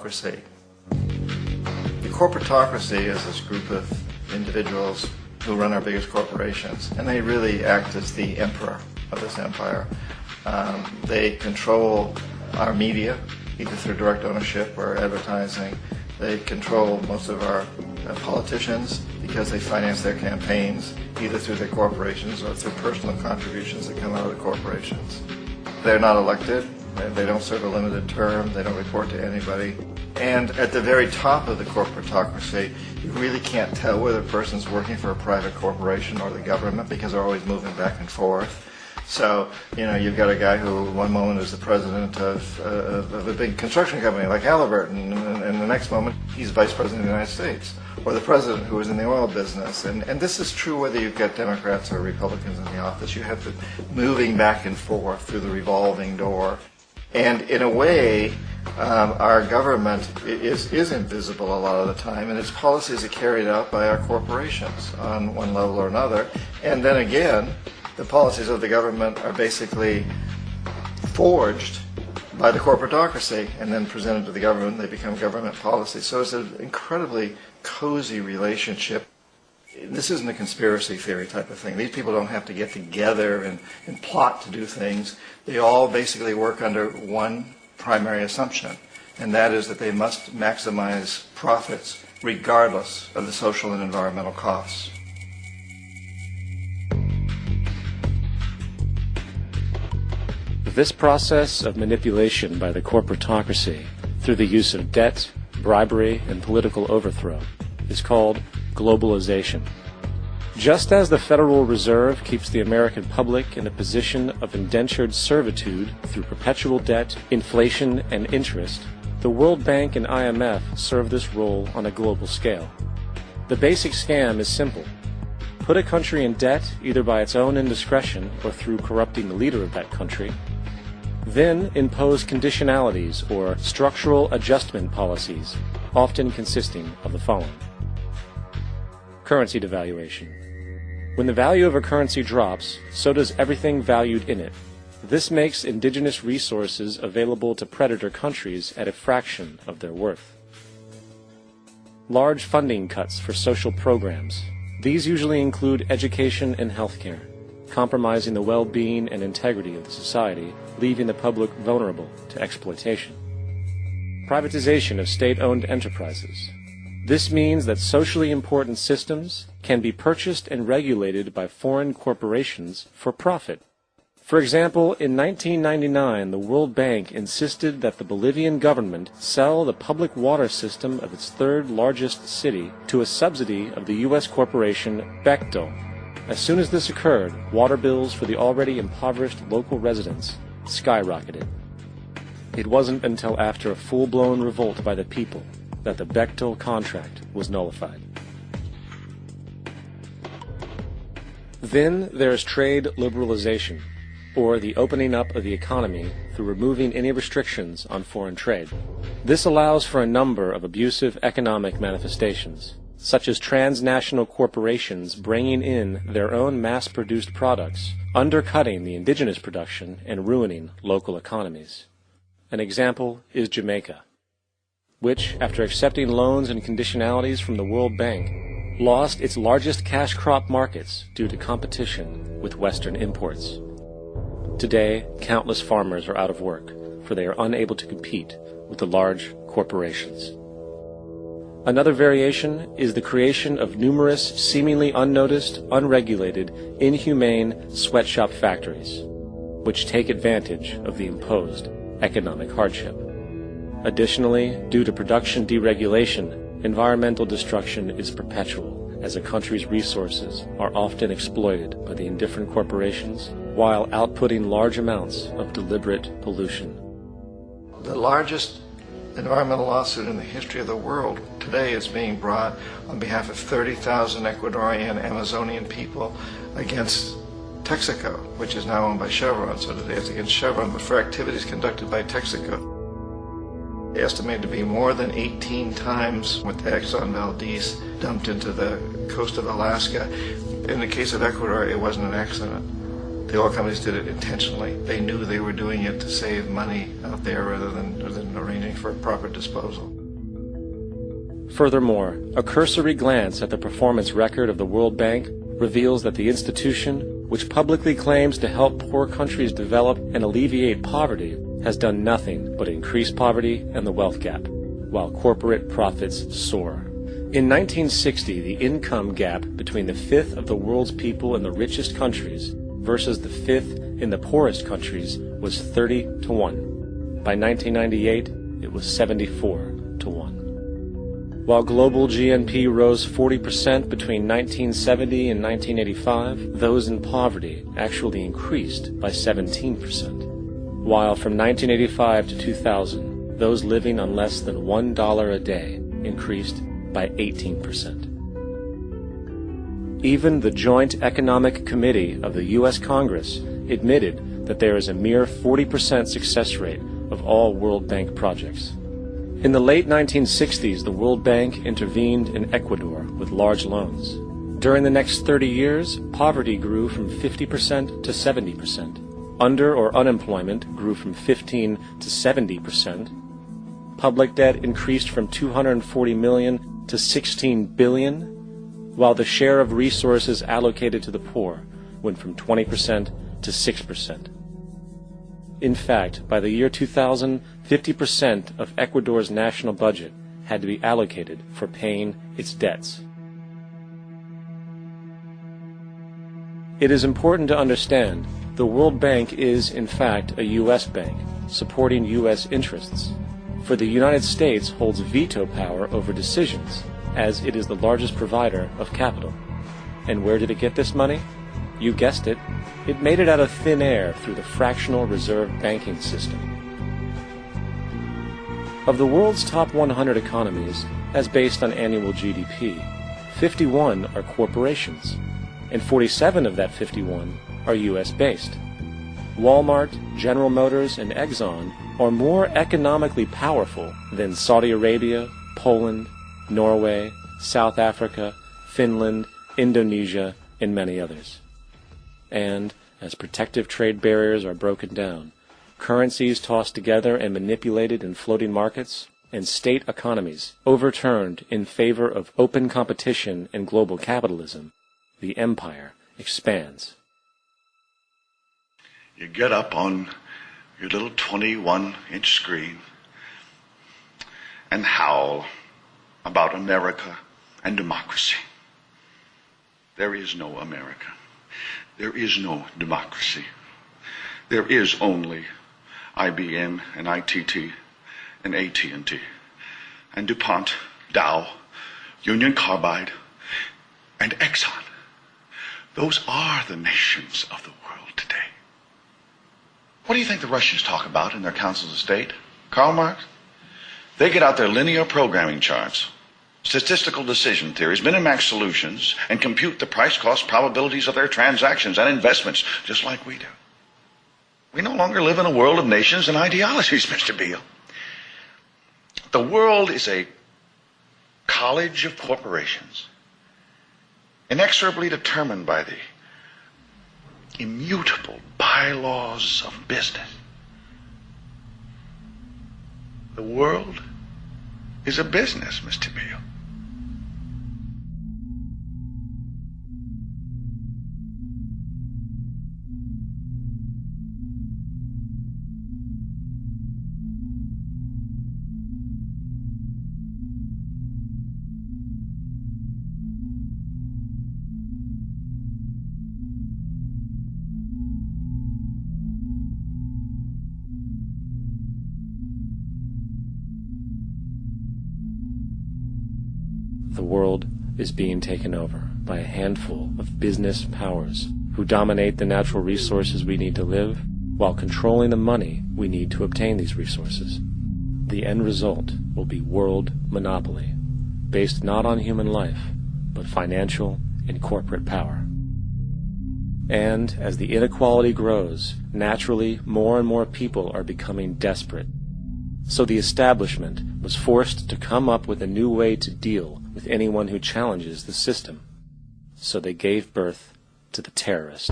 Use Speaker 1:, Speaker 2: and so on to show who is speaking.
Speaker 1: corporatocracy. The corporatocracy is this group of individuals who run our biggest corporations, and they really act as the emperor of this empire. They control our media, either through direct ownership or advertising. They control most of our politicians because they finance their campaigns, either through their corporations or through personal contributions that come out of the corporations. They're not elected. They don't serve a limited term. They don't report to anybody. And at the very top of the corporatocracy, you really can't tell whether a person's working for a private corporation or the government because they're always moving back and forth. So, you've got a guy who one moment is the president of a big construction company like Halliburton, and the next moment he's vice president of the United States, or the president who is in the oil business. And this is true whether you've got Democrats or Republicans in the office. You have to moving back and forth through the revolving door. And in a way, our government is invisible a lot of the time, and its policies are carried out by our corporations on one level or another. And then again, the policies of the government are basically forged by the corporatocracy and then presented to the government. They become government policies. So it's an incredibly cozy relationship. This isn't a conspiracy theory type of thing. These people don't have to get together and plot to do things. They all basically work under one primary assumption, and that is that they must maximize profits regardless of the social and environmental costs.
Speaker 2: This process of manipulation by the corporatocracy through the use of debt, bribery, and political overthrow is called globalization. Just as the Federal Reserve keeps the American public in a position of indentured servitude through perpetual debt, inflation, and interest, the World Bank and IMF serve this role on a global scale. The basic scam is simple. Put a country in debt either by its own indiscretion or through corrupting the leader of that country. Then impose conditionalities or structural adjustment policies, often consisting of the following. Currency devaluation. When the value of a currency drops, so does everything valued in it. This makes indigenous resources available to predator countries at a fraction of their worth. Large funding cuts for social programs. These usually include education and healthcare, compromising the well-being and integrity of the society, leaving the public vulnerable to exploitation. Privatization of state-owned enterprises. This means that socially important systems can be purchased and regulated by foreign corporations for profit. For example, in 1999, the World Bank insisted that the Bolivian government sell the public water system of its third largest city to a subsidy of the U.S. corporation Bechtel. As soon as this occurred, water bills for the already impoverished local residents skyrocketed. It wasn't until after a full-blown revolt by the people that the Bechtel contract was nullified. Then there is trade liberalization, or the opening up of the economy through removing any restrictions on foreign trade. This allows for a number of abusive economic manifestations, such as transnational corporations bringing in their own mass-produced products, undercutting the indigenous production and ruining local economies. An example is Jamaica, which, after accepting loans and conditionalities from the World Bank, lost its largest cash crop markets due to competition with Western imports. Today, countless farmers are out of work, for they are unable to compete with the large corporations. Another variation is the creation of numerous seemingly unnoticed, unregulated, inhumane sweatshop factories, which take advantage of the imposed economic hardship. Additionally, due to production deregulation, environmental destruction is perpetual, as a country's resources are often exploited by the indifferent corporations while outputting large amounts of deliberate pollution.
Speaker 1: The largest environmental lawsuit in the history of the world today is being brought on behalf of 30,000 Ecuadorian Amazonian people against Texaco, which is now owned by Chevron. So today it's against Chevron, but for activities conducted by Texaco. Estimated to be more than 18 times what the Exxon Valdez dumped into the coast of Alaska. In the case of Ecuador, it wasn't an accident. The oil companies did it intentionally. They knew they were doing it to save money out there rather than arranging for proper disposal.
Speaker 2: Furthermore, a cursory glance at the performance record of the World Bank reveals that the institution, which publicly claims to help poor countries develop and alleviate poverty, has done nothing but increase poverty and the wealth gap, while corporate profits soar. In 1960, the income gap between the fifth of the world's people in the richest countries versus the fifth in the poorest countries was 30 to 1. By 1998, it was 74 to 1. While global GNP rose 40% between 1970 and 1985, those in poverty actually increased by 17%. While from 1985 to 2000, those living on less than $1 a day increased by 18%. Even the Joint Economic Committee of the U.S. Congress admitted that there is a mere 40% success rate of all World Bank projects. In the late 1960s, the World Bank intervened in Ecuador with large loans. During the next 30 years, poverty grew from 50% to 70%. Under or unemployment grew from 15 to 70%. Public debt increased from 240 million to 16 billion, while the share of resources allocated to the poor went from 20% to 6%. In fact, by the year 2000, 50% of Ecuador's national budget had to be allocated for paying its debts. It is important to understand the World Bank is, in fact, a U.S. bank, supporting U.S. interests. For the United States holds veto power over decisions, as it is the largest provider of capital. And where did it get this money? You guessed it. It made it out of thin air through the fractional reserve banking system. Of the world's top 100 economies, as based on annual GDP, 51 are corporations, and 47 of that 51 are U.S.-based. Walmart, General Motors, and Exxon are more economically powerful than Saudi Arabia, Poland, Norway, South Africa, Finland, Indonesia, and many others. And as protective trade barriers are broken down, currencies tossed together and manipulated in floating markets, and state economies overturned in favor of open competition and global capitalism, the empire expands.
Speaker 3: You get up on your little 21-inch screen and howl about America and democracy. There is no America. There is no democracy. There is only IBM and ITT and AT&T and DuPont, Dow, Union Carbide, and Exxon. Those are the nations of the world today. What do you think the Russians talk about in their councils of state? Karl Marx? They get out their linear programming charts, statistical decision theories, Minimax solutions, and compute the price-cost probabilities of their transactions and investments, just like we do. We no longer live in a world of nations and ideologies, Mr. Beale. The world is a college of corporations, inexorably determined by the immutable bylaws of business. The world is a business, Mr. Beale.
Speaker 2: The world is being taken over by a handful of business powers who dominate the natural resources we need to live while controlling the money we need to obtain these resources. The end result will be world monopoly, based not on human life, but financial and corporate power. And as the inequality grows, naturally more and more people are becoming desperate. So the establishment was forced to come up with a new way to deal with anyone who challenges the system. So they gave birth to the terrorist.